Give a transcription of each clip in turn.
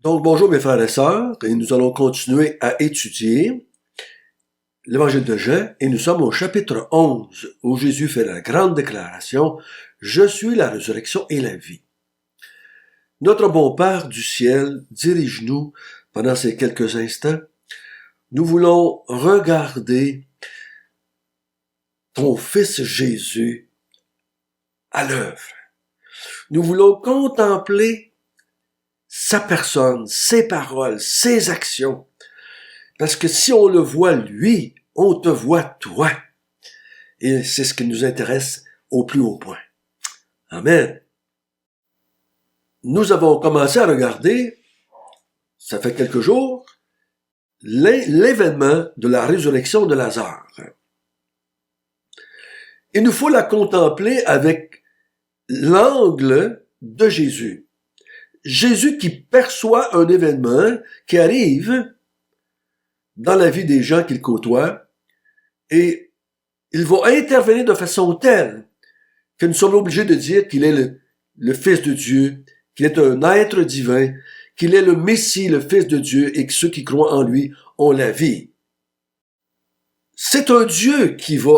Donc, bonjour mes frères et sœurs, et nous allons continuer à étudier l'évangile de Jean, et nous sommes au chapitre 11, où Jésus fait la grande déclaration « Je suis la résurrection et la vie ». Notre bon Père du ciel, dirige-nous pendant ces quelques instants. Nous voulons regarder ton Fils Jésus à l'œuvre. Nous voulons contempler sa personne, ses paroles, ses actions. Parce que si on le voit lui, on te voit toi. Et c'est ce qui nous intéresse au plus haut point. Amen. Nous avons commencé à regarder, ça fait quelques jours, l'événement de la résurrection de Lazare. Il nous faut la contempler avec l'angle de Jésus. Jésus qui perçoit un événement qui arrive dans la vie des gens qu'il côtoie, et il va intervenir de façon telle que nous sommes obligés de dire qu'il est le Fils de Dieu, qu'il est un être divin, qu'il est le Messie, le Fils de Dieu, et que ceux qui croient en lui ont la vie. C'est un Dieu qui va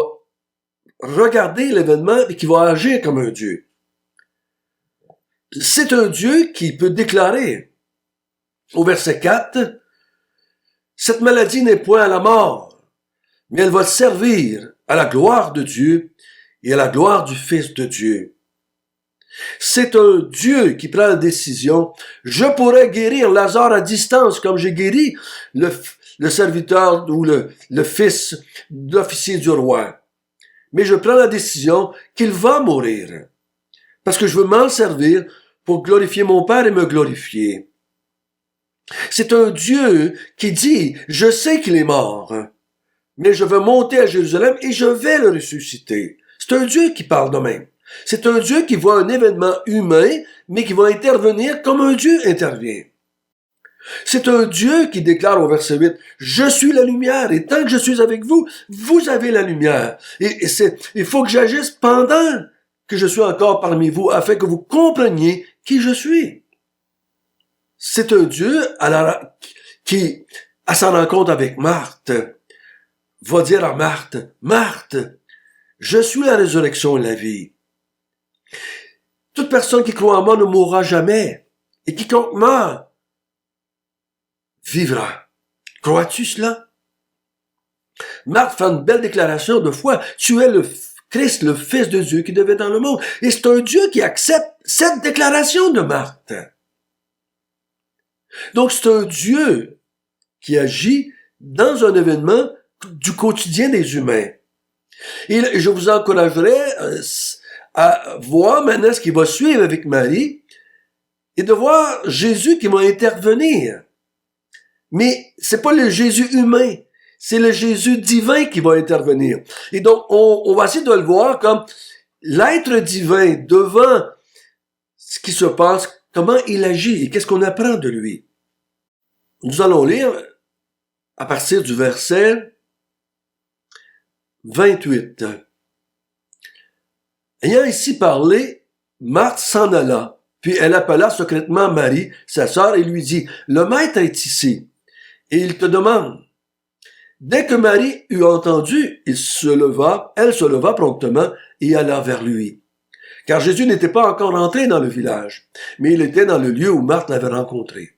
regarder l'événement et qui va agir comme un Dieu. C'est un Dieu qui peut déclarer au verset 4, « Cette maladie n'est point à la mort, mais elle va servir à la gloire de Dieu et à la gloire du Fils de Dieu. » C'est un Dieu qui prend la décision. Je pourrais guérir Lazare à distance comme j'ai guéri le serviteur ou le fils d'officier du roi. Mais je prends la décision qu'il va mourir. Parce que je veux m'en servir pour glorifier mon Père et me glorifier. C'est un Dieu qui dit, je sais qu'il est mort, mais je veux monter à Jérusalem et je vais le ressusciter. C'est un Dieu qui parle de même. C'est un Dieu qui voit un événement humain, mais qui va intervenir comme un Dieu intervient. C'est un Dieu qui déclare au verset 8, « Je suis la lumière, et tant que je suis avec vous, vous avez la lumière. » Il faut que j'agisse pendant que je suis encore parmi vous, afin que vous compreniez qui je suis. C'est un Dieu qui, à sa rencontre avec Marthe, va dire à Marthe, « Marthe, je suis la résurrection et la vie. Toute personne qui croit en moi ne mourra jamais, et quiconque meurt vivra. » Crois-tu cela? Marthe fait une belle déclaration de foi. Tu es le Christ, le Fils de Dieu qui devait dans le monde. Et c'est un Dieu qui accepte cette déclaration de Marthe. Donc c'est un Dieu qui agit dans un événement du quotidien des humains. Et je vous encouragerais à voir maintenant ce qui va suivre avec Marie et de voir Jésus qui va intervenir. Mais c'est pas le Jésus humain, c'est le Jésus divin qui va intervenir. Et donc, on va essayer de le voir comme l'être divin devant ce qui se passe, comment il agit et qu'est-ce qu'on apprend de lui. Nous allons lire à partir du verset 28. Ayant ici parlé, Marthe s'en alla, puis elle appela secrètement Marie, sa sœur, et lui dit, « Le maître est ici, et il te demande. » Dès que Marie eut entendu, elle se leva promptement et alla vers lui. Car Jésus n'était pas encore entré dans le village, mais il était dans le lieu où Marthe l'avait rencontré.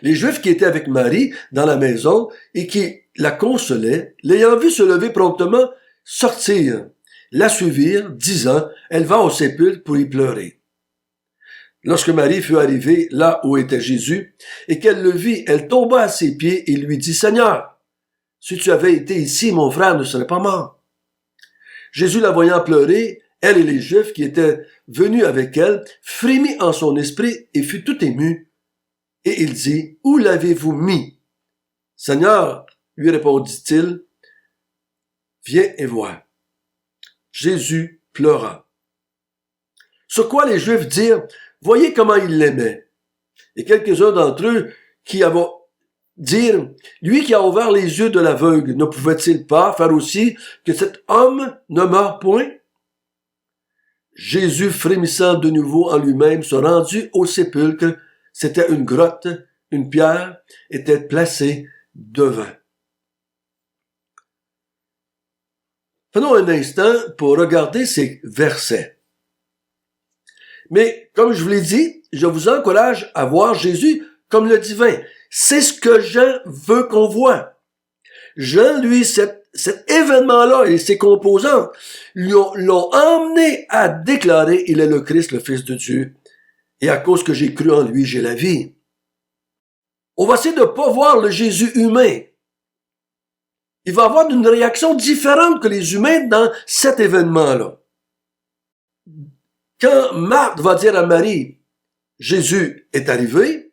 Les Juifs qui étaient avec Marie dans la maison et qui la consolaient, l'ayant vue se lever promptement, sortirent, la suivirent, disant, « Elle va au sépulcre pour y pleurer. » Lorsque Marie fut arrivée là où était Jésus, et qu'elle le vit, elle tomba à ses pieds et lui dit, « Seigneur, si tu avais été ici, mon frère ne serait pas mort. » Jésus, la voyant pleurer, elle et les Juifs qui étaient venus avec elle, frémit en son esprit et fut tout ému. Et il dit, « Où l'avez-vous mis? » « Seigneur, lui répondit-il, viens et vois. » Jésus pleura. Sur quoi les Juifs dirent, « Voyez comment il l'aimait. » Et quelques-uns d'entre eux qui avaient dire, « Lui qui a ouvert les yeux de l'aveugle, ne pouvait-il pas faire aussi que cet homme ne meure point? » Jésus, frémissant de nouveau en lui-même, se rendit au sépulcre. c'était une grotte, une pierre était placée devant. Prenons un instant pour regarder ces versets. Mais, comme je vous l'ai dit, je vous encourage à voir Jésus comme le divin. C'est ce que Jean veut qu'on voit. Jean, lui, cet événement-là et ses composants l'ont emmené à déclarer « Il est le Christ, le Fils de Dieu, et à cause que j'ai cru en lui, j'ai la vie. » On va essayer de ne pas voir le Jésus humain. Il va avoir une réaction différente que les humains dans cet événement-là. Quand Marthe va dire à Marie, Jésus est arrivé,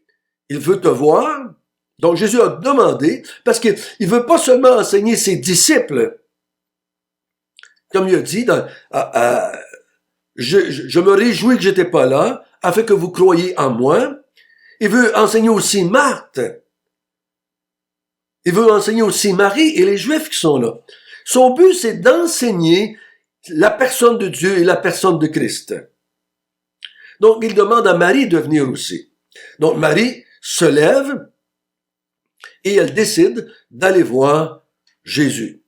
il veut te voir. Donc Jésus a demandé, parce qu'il ne veut pas seulement enseigner ses disciples, comme il a dit, je me réjouis que j'étais pas là, afin que vous croyiez en moi. Il veut enseigner aussi Marthe. Il veut enseigner aussi Marie et les Juifs qui sont là. Son but, c'est d'enseigner la personne de Dieu et la personne de Christ. Donc, il demande à Marie de venir aussi. Donc, Marie se lève et elle décide d'aller voir Jésus.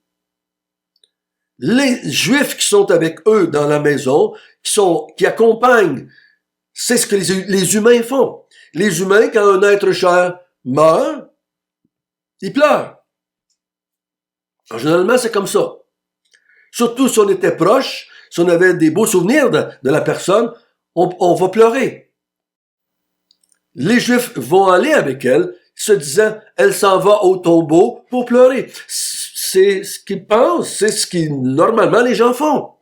Les Juifs qui sont avec eux dans la maison, qui accompagnent, c'est ce que les humains font. Les humains, quand un être cher meurt, ils pleurent. Alors, généralement, c'est comme ça. Surtout si on était proche, si on avait des beaux souvenirs de la personne, on va pleurer. Les Juifs vont aller avec elle, se disant, elle s'en va au tombeau pour pleurer. C'est ce qu'ils pensent, c'est ce que normalement les gens font.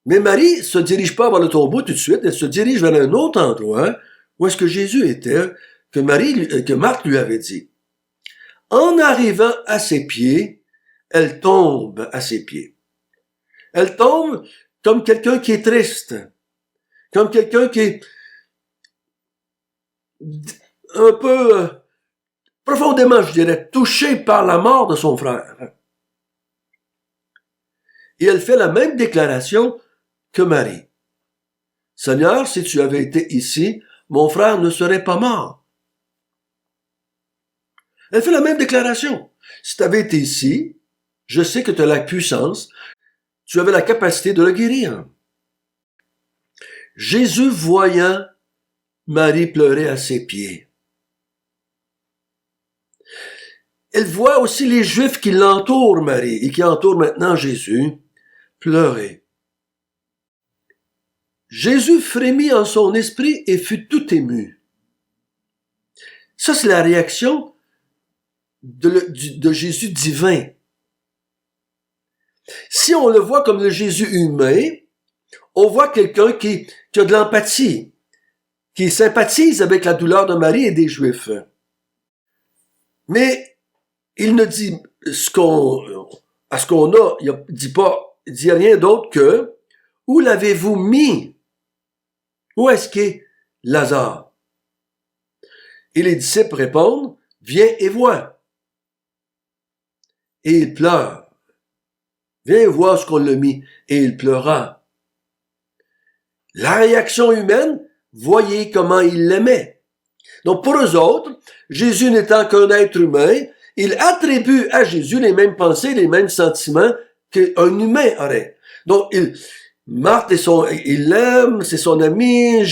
Mais Marie se dirige pas vers le tombeau tout de suite, elle se dirige vers un autre endroit où est-ce que Jésus était, que Marthe lui avait dit. En arrivant à ses pieds, elle tombe à ses pieds. Elle tombe comme quelqu'un qui est triste, comme quelqu'un qui est un peu profondément, je dirais, touché par la mort de son frère. Et elle fait la même déclaration que Marie. Seigneur, si tu avais été ici, mon frère ne serait pas mort. Elle fait la même déclaration. Si tu avais été ici, je sais que tu as la puissance, tu avais la capacité de le guérir. Jésus, voyant Marie pleurer à ses pieds, elle voit aussi les Juifs qui l'entourent, Marie, et qui entourent maintenant Jésus, pleurer. Jésus frémit en son esprit et fut tout ému. Ça, c'est la réaction de Jésus divin. Si on le voit comme le Jésus humain, on voit quelqu'un qui a de l'empathie, qui sympathise avec la douleur de Marie et des Juifs. Mais il ne dit il dit rien d'autre que, où l'avez-vous mis? Où est-ce qu'est Lazare? Et les disciples répondent, viens et vois. Et il pleure. Viens voir ce qu'on l'a mis. Et il pleura. La réaction humaine, voyez comment il l'aimait. Donc pour eux autres, Jésus n'étant qu'un être humain, il attribue à Jésus les mêmes pensées, les mêmes sentiments qu'un humain aurait. Donc Marthe il l'aime, c'est son ami,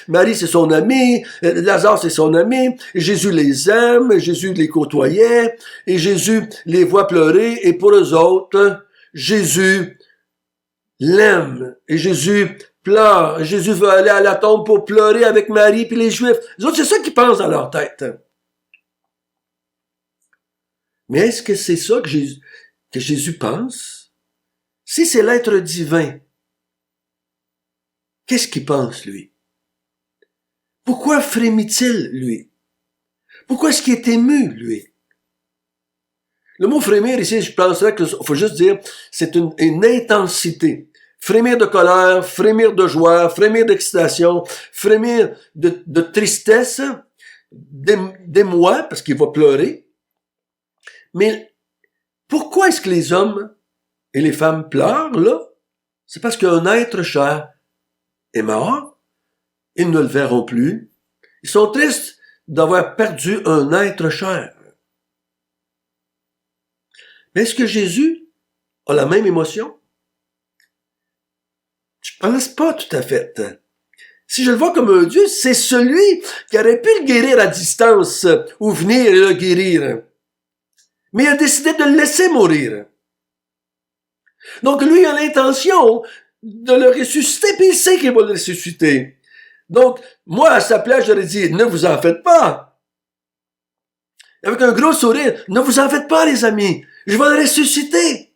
Marie c'est son ami, Lazare c'est son ami, et Jésus les aime, et Jésus les côtoyait, et Jésus les voit pleurer, et pour eux autres, Jésus l'aime, et Jésus pleure, et Jésus veut aller à la tombe pour pleurer avec Marie puis les Juifs. Les autres, c'est ça qu'ils pensent dans leur tête. Mais est-ce que c'est ça que Jésus pense? Si c'est l'être divin, qu'est-ce qu'il pense, lui? Pourquoi frémit-il, lui? Pourquoi est-ce qu'il est ému, lui? Le mot frémir ici, je penserais qu'il faut juste dire, c'est une intensité. Frémir de colère, frémir de joie, frémir d'excitation, frémir de tristesse, d'émoi, parce qu'il va pleurer. Mais pourquoi est-ce que les hommes et les femmes pleurent, là? C'est parce qu'un être cher est mort, ils ne le verront plus, Ils sont tristes d'avoir perdu un être cher. Mais est-ce que Jésus a la même émotion? Je pense pas tout à fait. Si je le vois comme un Dieu, c'est celui qui aurait pu le guérir à distance ou venir et le guérir. Mais il a décidé de le laisser mourir. Donc lui a l'intention de le ressusciter, puis il sait qu'il va le ressusciter. Donc, moi, à sa place, j'aurais dit, ne vous en faites pas. Avec un gros sourire, ne vous en faites pas, les amis. Je vais le ressusciter.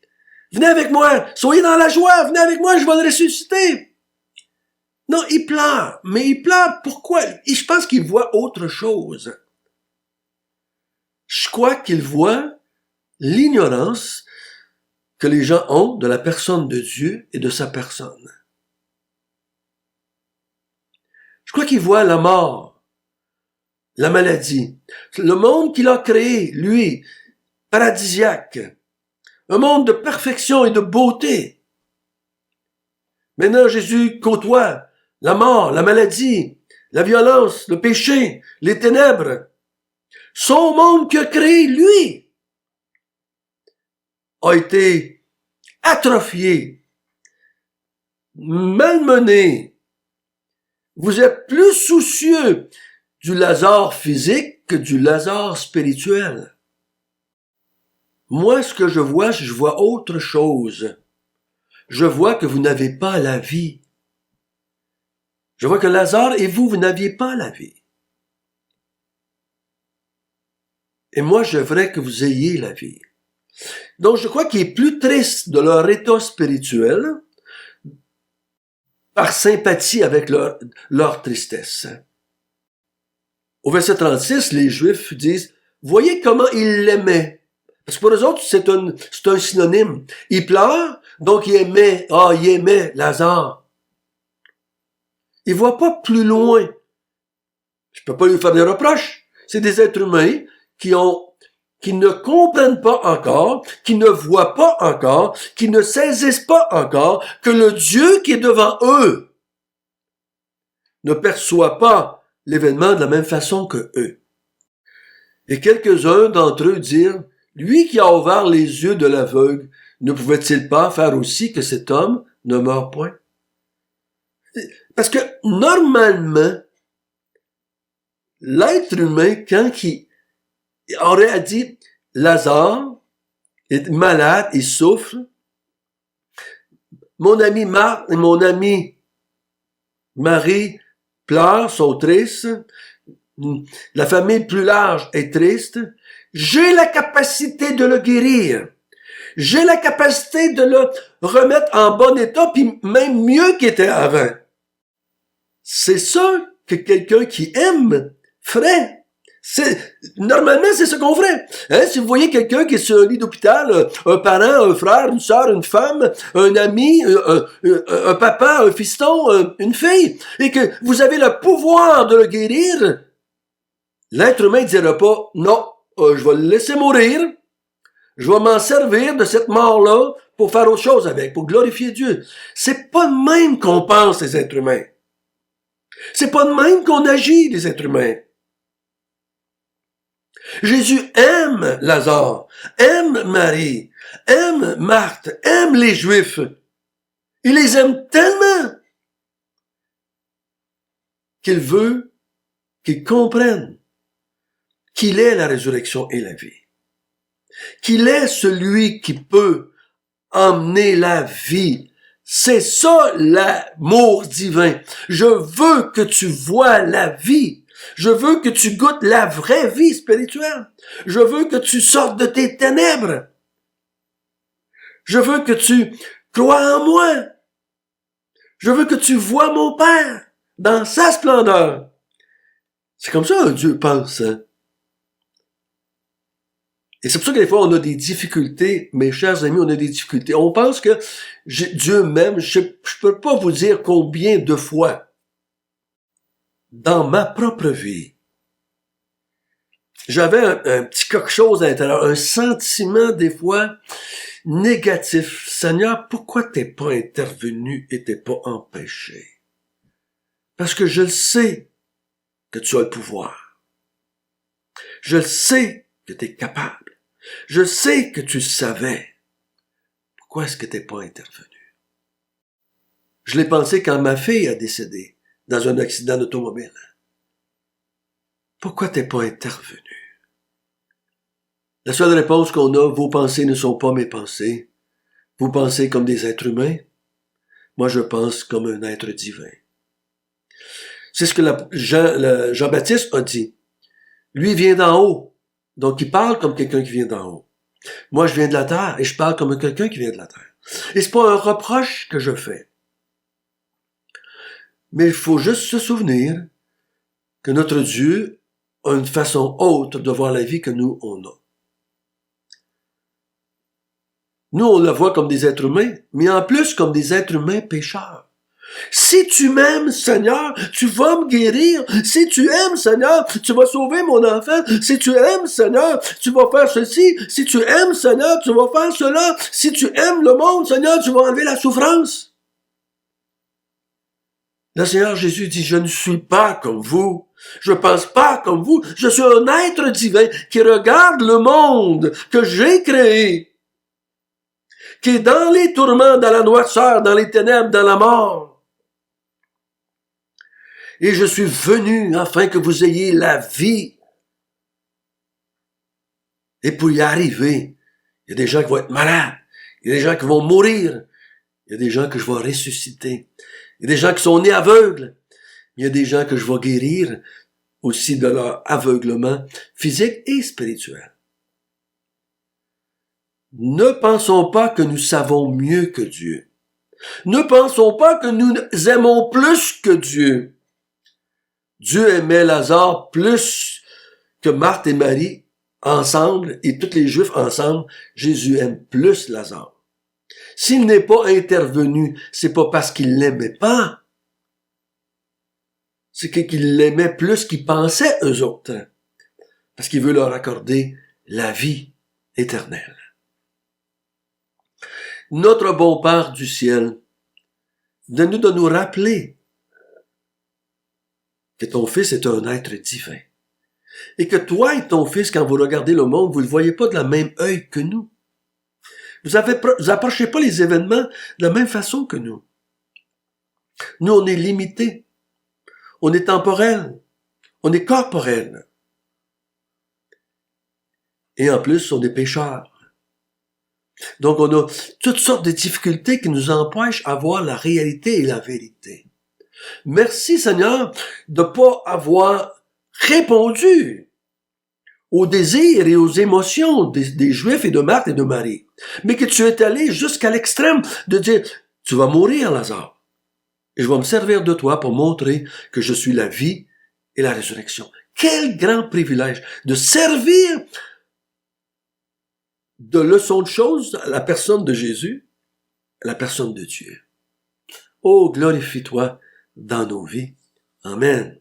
Venez avec moi. Soyez dans la joie. Venez avec moi, je vais le ressusciter. Non, il pleure. Mais il pleure pourquoi? Je pense qu'il voit autre chose. Je crois qu'il voit l'ignorance que les gens ont de la personne de Dieu et de sa personne. Je crois qu'il voit la mort, la maladie, le monde qu'il a créé, lui, paradisiaque, un monde de perfection et de beauté. Maintenant, Jésus côtoie la mort, la maladie, la violence, le péché, les ténèbres. Son monde qu'il a créé, lui, a été atrophié, malmené. Vous êtes plus soucieux du Lazare physique que du Lazare spirituel. Moi, ce que je vois autre chose. Je vois que vous n'avez pas la vie. Je vois que Lazare et vous n'aviez pas la vie. Et moi, je voudrais que vous ayez la vie. Donc, je crois qu'il est plus triste de leur état spirituel par sympathie avec leur tristesse. Au verset 36, les Juifs disent, voyez comment ils l'aimaient. Parce que pour eux autres, c'est un synonyme. Il pleure, donc il aimait Lazare. Il voit pas plus loin. Je peux pas lui faire des reproches. C'est des êtres humains qui ne comprennent pas encore, qui ne voient pas encore, qui ne saisissent pas encore que le Dieu qui est devant eux ne perçoit pas l'événement de la même façon que eux. Et quelques-uns d'entre eux dirent, lui qui a ouvert les yeux de l'aveugle, ne pouvait-il pas faire aussi que cet homme ne meure point? Parce que normalement, l'être humain, quand il aurait dit, Lazare est malade, il souffre, mon ami Marthe et mon ami Marie pleurent, sont tristes, la famille plus large est triste, j'ai la capacité de le guérir. J'ai la capacité de le remettre en bon état, puis même mieux qu'il était avant. C'est ça que quelqu'un qui aime ferait. Normalement, c'est ce qu'on ferait. Hein? Si vous voyez quelqu'un qui est sur un lit d'hôpital, un parent, un frère, une sœur, une femme, un ami, un papa, un fiston, une fille, et que vous avez le pouvoir de le guérir, l'être humain ne dira pas, non, je vais le laisser mourir, je vais m'en servir de cette mort-là pour faire autre chose avec, pour glorifier Dieu. C'est pas de même qu'on pense, les êtres humains. C'est pas de même qu'on agit, les êtres humains. Jésus aime Lazare, aime Marie, aime Marthe, aime les Juifs. Il les aime tellement qu'il veut qu'ils comprennent qu'il est la résurrection et la vie. Qu'il est celui qui peut emmener la vie. C'est ça l'amour divin. Je veux que tu vois la vie. Je veux que tu goûtes la vraie vie spirituelle. Je veux que tu sortes de tes ténèbres. Je veux que tu crois en moi. Je veux que tu vois mon Père dans sa splendeur. C'est comme ça un Dieu pense. Hein? Et c'est pour ça que des fois, on a des difficultés, mes chers amis, on a des difficultés. On pense que Dieu m'aime. Je peux pas vous dire combien de fois, dans ma propre vie, j'avais un petit quelque chose à l'intérieur, un sentiment des fois négatif. Seigneur, pourquoi t'es pas intervenu et t'es pas empêché? Parce que je le sais que tu as le pouvoir. Je sais que tu es capable. Je sais que tu savais. Pourquoi est-ce que tu n'es pas intervenu? Je l'ai pensé quand ma fille a décédé dans un accident d'automobile. Pourquoi tu n'es pas intervenu? La seule réponse qu'on a, vos pensées ne sont pas mes pensées. Vous pensez comme des êtres humains. Moi, je pense comme un être divin. C'est ce que Jean-Baptiste a dit. Lui, il vient d'en haut. Donc, il parle comme quelqu'un qui vient d'en haut. Moi, je viens de la terre et je parle comme quelqu'un qui vient de la terre. Et c'est pas un reproche que je fais. Mais il faut juste se souvenir que notre Dieu a une façon autre de voir la vie que nous, on a. Nous, on la voit comme des êtres humains, mais en plus comme des êtres humains pécheurs. Si tu m'aimes, Seigneur, tu vas me guérir. Si tu aimes, Seigneur, tu vas sauver mon enfant. Si tu aimes, Seigneur, tu vas faire ceci. Si tu aimes, Seigneur, tu vas faire cela. Si tu aimes le monde, Seigneur, tu vas enlever la souffrance. Le Seigneur Jésus dit, je ne suis pas comme vous. Je pense pas comme vous. Je suis un être divin qui regarde le monde que j'ai créé, qui est dans les tourments, dans la noirceur, dans les ténèbres, dans la mort. Et je suis venu afin que vous ayez la vie. Et pour y arriver, il y a des gens qui vont être malades. Il y a des gens qui vont mourir. Il y a des gens que je vais ressusciter. Il y a des gens qui sont nés aveugles. Il y a des gens que je vais guérir aussi de leur aveuglement physique et spirituel. Ne pensons pas que nous savons mieux que Dieu. Ne pensons pas que nous aimons plus que Dieu. Dieu aimait Lazare plus que Marthe et Marie ensemble et tous les Juifs ensemble. Jésus aime plus Lazare. S'il n'est pas intervenu, c'est pas parce qu'il l'aimait pas. C'est qu'il l'aimait plus qu'il pensait eux autres. Parce qu'il veut leur accorder la vie éternelle. Notre bon Père du ciel, donne-nous de nous rappeler que ton Fils est un être divin. Et que toi et ton Fils, quand vous regardez le monde, vous ne le voyez pas de la même œil que nous. Vous approchez pas les événements de la même façon que nous. Nous, on est limité. On est temporel. On est corporel. Et en plus, on est pécheurs. Donc, on a toutes sortes de difficultés qui nous empêchent à voir la réalité et la vérité. Merci, Seigneur, de ne pas avoir répondu aux désirs et aux émotions des Juifs et de Marthe et de Marie. Mais que tu es allé jusqu'à l'extrême de dire, tu vas mourir, Lazare. Et je vais me servir de toi pour montrer que je suis la vie et la résurrection. Quel grand privilège de servir de leçon de choses à la personne de Jésus, à la personne de Dieu. Oh, glorifie-toi dans nos vies. Amen.